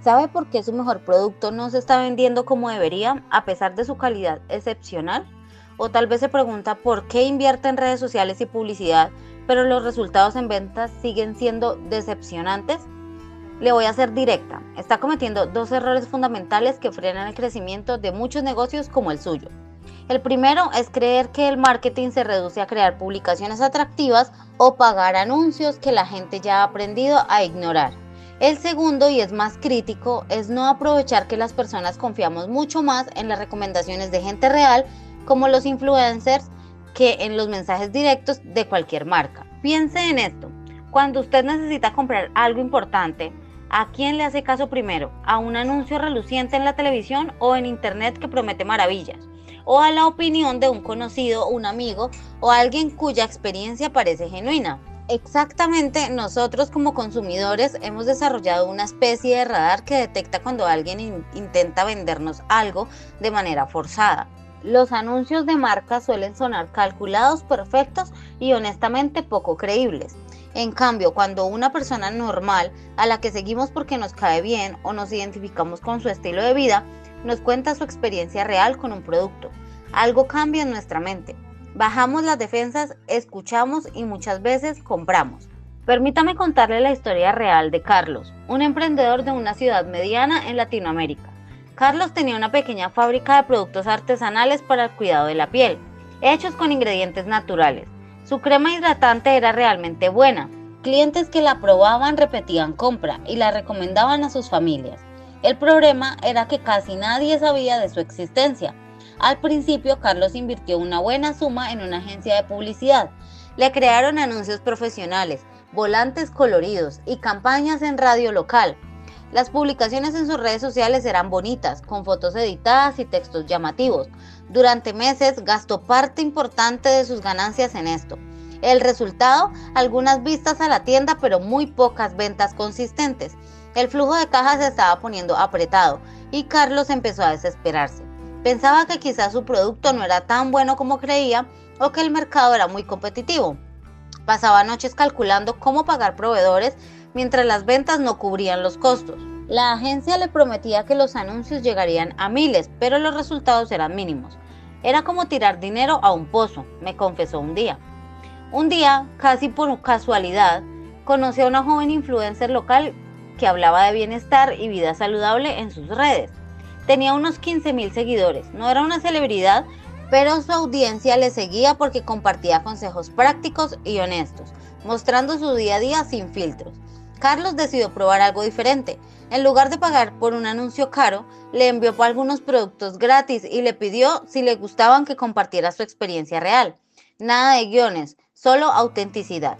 ¿Sabe por qué su mejor producto no se está vendiendo como debería, a pesar de su calidad excepcional? O tal vez se pregunta por qué invierte en redes sociales y publicidad, pero los resultados en ventas siguen siendo decepcionantes. Le voy a ser directa, está cometiendo dos errores fundamentales que frenan el crecimiento de muchos negocios como el suyo. El primero es creer que el marketing se reduce a crear publicaciones atractivas o pagar anuncios que la gente ya ha aprendido a ignorar. El segundo, y es más crítico, es no aprovechar que las personas confiamos mucho más en las recomendaciones de gente real, como los influencers, que en los mensajes directos de cualquier marca. Piense en esto, cuando usted necesita comprar algo importante, ¿a quién le hace caso primero? ¿A un anuncio reluciente en la televisión o en internet que promete maravillas? ¿O a la opinión de un conocido, un amigo o alguien cuya experiencia parece genuina? Exactamente, nosotros como consumidores hemos desarrollado una especie de radar que detecta cuando alguien intenta vendernos algo de manera forzada. Los anuncios de marca suelen sonar calculados, perfectos y honestamente poco creíbles. En cambio, cuando una persona normal, a la que seguimos porque nos cae bien o nos identificamos con su estilo de vida, nos cuenta su experiencia real con un producto, algo cambia en nuestra mente. Bajamos las defensas, escuchamos y muchas veces compramos. Permítame contarle la historia real de Carlos, un emprendedor de una ciudad mediana en Latinoamérica. Carlos tenía una pequeña fábrica de productos artesanales para el cuidado de la piel, hechos con ingredientes naturales. Su crema hidratante era realmente buena. Clientes que la probaban repetían compra y la recomendaban a sus familias. El problema era que casi nadie sabía de su existencia. Al principio, Carlos invirtió una buena suma en una agencia de publicidad. Le crearon anuncios profesionales, volantes coloridos y campañas en radio local. Las publicaciones en sus redes sociales eran bonitas, con fotos editadas y textos llamativos. Durante meses gastó parte importante de sus ganancias en esto. El resultado, algunas vistas a la tienda, pero muy pocas ventas consistentes. El flujo de caja se estaba poniendo apretado y Carlos empezó a desesperarse. Pensaba que quizás su producto no era tan bueno como creía o que el mercado era muy competitivo. Pasaba noches calculando cómo pagar proveedores mientras las ventas no cubrían los costos. La agencia le prometía que los anuncios llegarían a miles, pero los resultados eran mínimos. Era como tirar dinero a un pozo, me confesó un día. Un día, casi por casualidad, conocí a una joven influencer local que hablaba de bienestar y vida saludable en sus redes. Tenía unos 15,000 seguidores, no era una celebridad, pero su audiencia le seguía porque compartía consejos prácticos y honestos, mostrando su día a día sin filtros. Carlos decidió probar algo diferente. En lugar de pagar por un anuncio caro, le envió algunos productos gratis y le pidió si le gustaban que compartiera su experiencia real. Nada de guiones, solo autenticidad.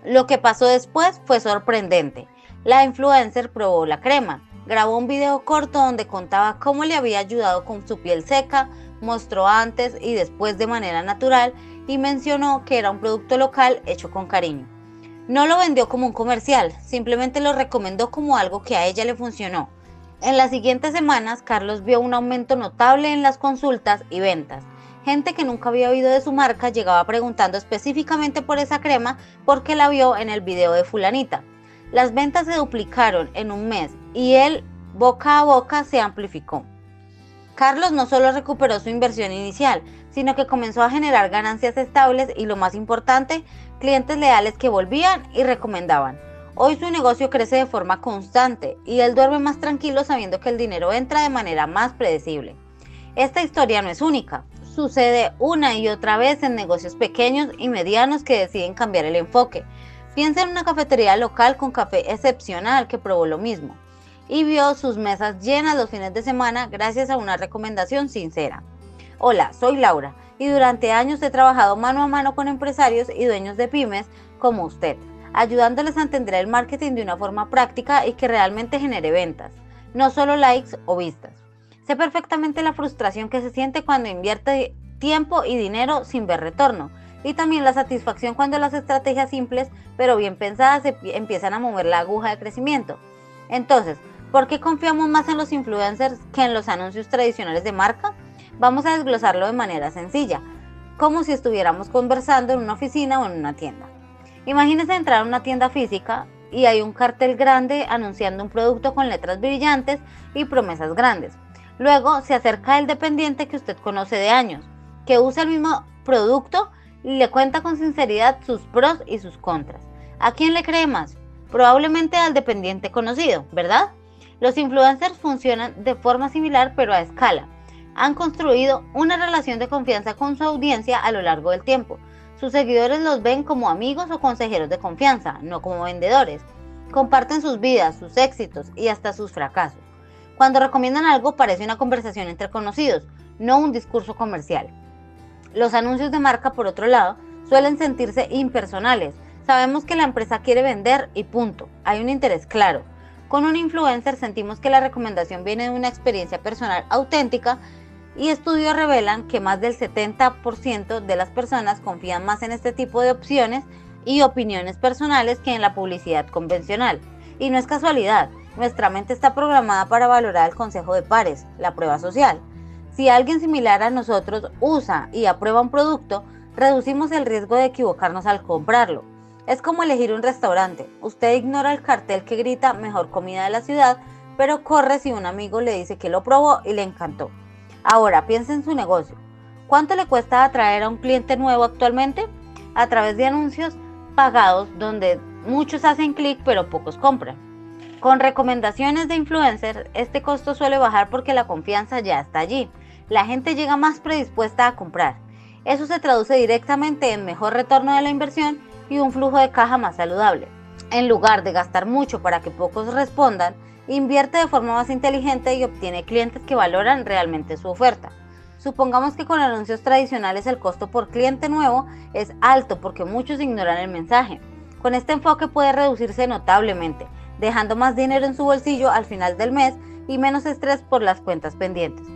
Lo que pasó después fue sorprendente. La influencer probó la crema, grabó un video corto donde contaba cómo le había ayudado con su piel seca, mostró antes y después de manera natural y mencionó que era un producto local hecho con cariño. No lo vendió como un comercial, simplemente lo recomendó como algo que a ella le funcionó. En las siguientes semanas, Carlos vio un aumento notable en las consultas y ventas. Gente que nunca había oído de su marca llegaba preguntando específicamente por esa crema porque la vio en el video de fulanita. Las ventas se duplicaron en un mes y el boca a boca se amplificó. Carlos no solo recuperó su inversión inicial, sino que comenzó a generar ganancias estables y, lo más importante, clientes leales que volvían y recomendaban. Hoy su negocio crece de forma constante y él duerme más tranquilo sabiendo que el dinero entra de manera más predecible. Esta historia no es única, sucede una y otra vez en negocios pequeños y medianos que deciden cambiar el enfoque. Piensa en una cafetería local con café excepcional que probó lo mismo y vio sus mesas llenas los fines de semana gracias a una recomendación sincera. Hola, soy Laura y durante años he trabajado mano a mano con empresarios y dueños de pymes como usted, ayudándoles a entender el marketing de una forma práctica y que realmente genere ventas, no solo likes o vistas. Sé perfectamente la frustración que se siente cuando invierte tiempo y dinero sin ver retorno, y también la satisfacción cuando las estrategias simples pero bien pensadas empiezan a mover la aguja de crecimiento. Entonces, ¿por qué confiamos más en los influencers que en los anuncios tradicionales de marca? Vamos a desglosarlo de manera sencilla, como si estuviéramos conversando en una oficina o en una tienda. Imagínese entrar a una tienda física y hay un cartel grande anunciando un producto con letras brillantes y promesas grandes. Luego se acerca el dependiente que usted conoce de años, que usa el mismo producto y le cuenta con sinceridad sus pros y sus contras. ¿A quién le cree más? Probablemente al dependiente conocido, ¿verdad? Los influencers funcionan de forma similar pero a escala. Han construido una relación de confianza con su audiencia a lo largo del tiempo. Sus seguidores los ven como amigos o consejeros de confianza, no como vendedores. Comparten sus vidas, sus éxitos y hasta sus fracasos. Cuando recomiendan algo parece una conversación entre conocidos, no un discurso comercial. Los anuncios de marca, por otro lado, suelen sentirse impersonales. Sabemos que la empresa quiere vender y punto. Hay un interés claro. Con un influencer sentimos que la recomendación viene de una experiencia personal auténtica y estudios revelan que más del 70% de las personas confían más en este tipo de opciones y opiniones personales que en la publicidad convencional. Y no es casualidad, nuestra mente está programada para valorar el consejo de pares, la prueba social. Si alguien similar a nosotros usa y aprueba un producto, reducimos el riesgo de equivocarnos al comprarlo. Es como elegir un restaurante. Usted ignora el cartel que grita mejor comida de la ciudad, pero corre si un amigo le dice que lo probó y le encantó. Ahora, piense en su negocio. ¿Cuánto le cuesta atraer a un cliente nuevo actualmente? A través de anuncios pagados donde muchos hacen clic pero pocos compran. Con recomendaciones de influencers, este costo suele bajar porque la confianza ya está allí. La gente llega más predispuesta a comprar. Eso se traduce directamente en mejor retorno de la inversión y un flujo de caja más saludable. En lugar de gastar mucho para que pocos respondan, invierte de forma más inteligente y obtiene clientes que valoran realmente su oferta. Supongamos que con anuncios tradicionales el costo por cliente nuevo es alto porque muchos ignoran el mensaje. Con este enfoque puede reducirse notablemente, dejando más dinero en su bolsillo al final del mes y menos estrés por las cuentas pendientes.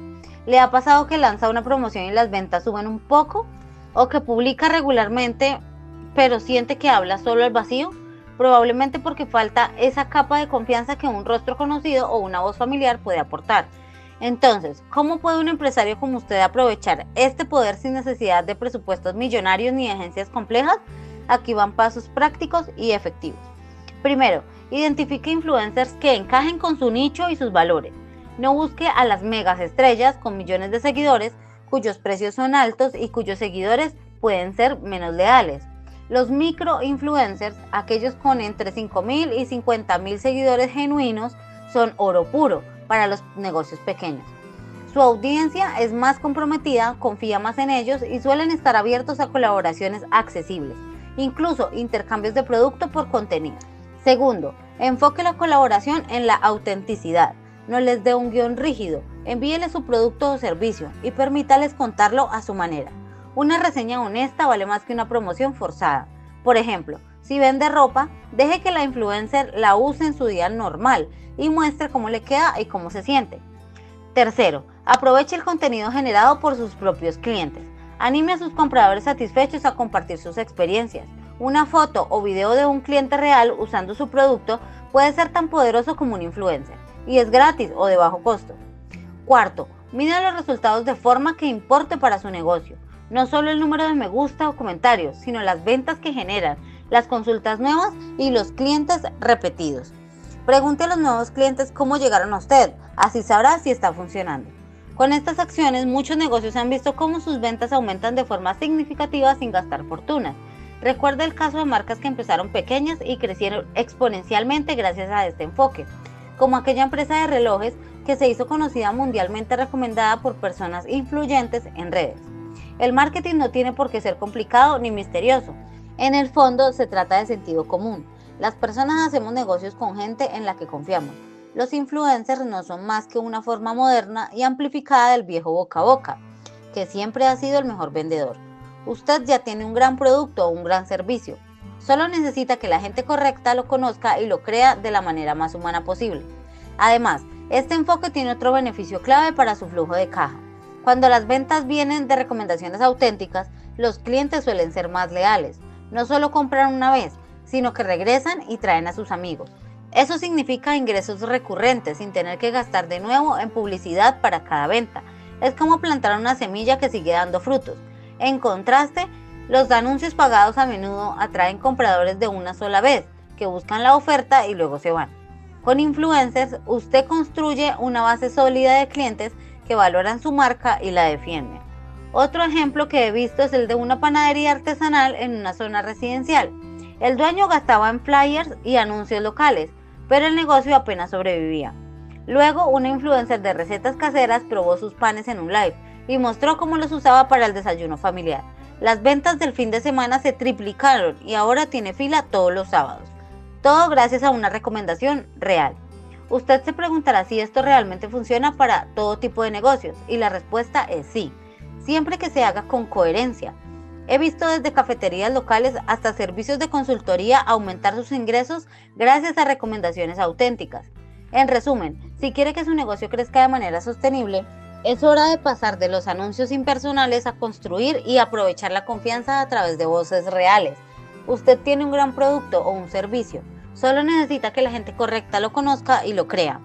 ¿Le ha pasado que lanza una promoción y las ventas suben un poco? ¿O que publica regularmente pero siente que habla solo al vacío? Probablemente porque falta esa capa de confianza que un rostro conocido o una voz familiar puede aportar. Entonces, ¿cómo puede un empresario como usted aprovechar este poder sin necesidad de presupuestos millonarios ni agencias complejas? Aquí van pasos prácticos y efectivos. Primero, identifique influencers que encajen con su nicho y sus valores. No busque a las megas estrellas con millones de seguidores cuyos precios son altos y cuyos seguidores pueden ser menos leales. Los micro-influencers, aquellos con entre 5.000 y 50.000 seguidores genuinos, son oro puro para los negocios pequeños. Su audiencia es más comprometida, confía más en ellos y suelen estar abiertos a colaboraciones accesibles, incluso intercambios de producto por contenido. Segundo, enfoque la colaboración en la autenticidad. No les dé un guión rígido, envíele su producto o servicio y permítales contarlo a su manera. Una reseña honesta vale más que una promoción forzada. Por ejemplo, si vende ropa, deje que la influencer la use en su día normal y muestre cómo le queda y cómo se siente. Tercero, aproveche el contenido generado por sus propios clientes. Anime a sus compradores satisfechos a compartir sus experiencias. Una foto o video de un cliente real usando su producto puede ser tan poderoso como un influencer y es gratis o de bajo costo. Cuarto, mida los resultados de forma que importe para su negocio. No solo el número de me gusta o comentarios, sino las ventas que generan, las consultas nuevas y los clientes repetidos. Pregunte a los nuevos clientes cómo llegaron a usted, así sabrá si está funcionando. Con estas acciones, muchos negocios han visto cómo sus ventas aumentan de forma significativa sin gastar fortunas. Recuerda el caso de marcas que empezaron pequeñas y crecieron exponencialmente gracias a este enfoque, como aquella empresa de relojes que se hizo conocida mundialmente recomendada por personas influyentes en redes. El marketing no tiene por qué ser complicado ni misterioso. En el fondo se trata de sentido común. Las personas hacemos negocios con gente en la que confiamos. Los influencers no son más que una forma moderna y amplificada del viejo boca a boca, que siempre ha sido el mejor vendedor. Usted ya tiene un gran producto o un gran servicio. Solo necesita que la gente correcta lo conozca y lo crea de la manera más humana posible. Además, este enfoque tiene otro beneficio clave para su flujo de caja. Cuando las ventas vienen de recomendaciones auténticas, los clientes suelen ser más leales. No solo compran una vez, sino que regresan y traen a sus amigos. Eso significa ingresos recurrentes sin tener que gastar de nuevo en publicidad para cada venta. Es como plantar una semilla que sigue dando frutos. En contraste, los anuncios pagados a menudo atraen compradores de una sola vez, que buscan la oferta y luego se van. Con influencers, usted construye una base sólida de clientes que valoran su marca y la defienden. Otro ejemplo que he visto es el de una panadería artesanal en una zona residencial. El dueño gastaba en flyers y anuncios locales, pero el negocio apenas sobrevivía. Luego, una influencer de recetas caseras probó sus panes en un live y mostró cómo los usaba para el desayuno familiar. Las ventas del fin de semana se triplicaron y ahora tiene fila todos los sábados. Todo gracias a una recomendación real. Usted se preguntará si esto realmente funciona para todo tipo de negocios, y la respuesta es sí, siempre que se haga con coherencia. He visto desde cafeterías locales hasta servicios de consultoría aumentar sus ingresos gracias a recomendaciones auténticas. En resumen, si quiere que su negocio crezca de manera sostenible, es hora de pasar de los anuncios impersonales a construir y aprovechar la confianza a través de voces reales. Usted tiene un gran producto o un servicio, solo necesita que la gente correcta lo conozca y lo crea.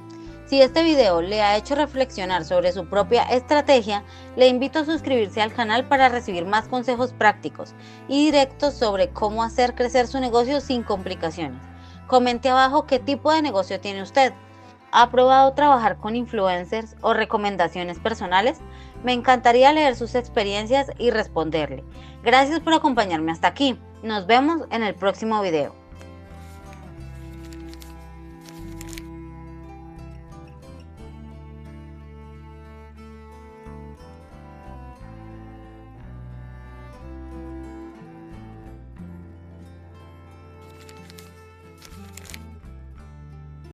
Si este video le ha hecho reflexionar sobre su propia estrategia, le invito a suscribirse al canal para recibir más consejos prácticos y directos sobre cómo hacer crecer su negocio sin complicaciones. Comente abajo qué tipo de negocio tiene usted. ¿Ha probado trabajar con influencers o recomendaciones personales? Me encantaría leer sus experiencias y responderle. Gracias por acompañarme hasta aquí. Nos vemos en el próximo video.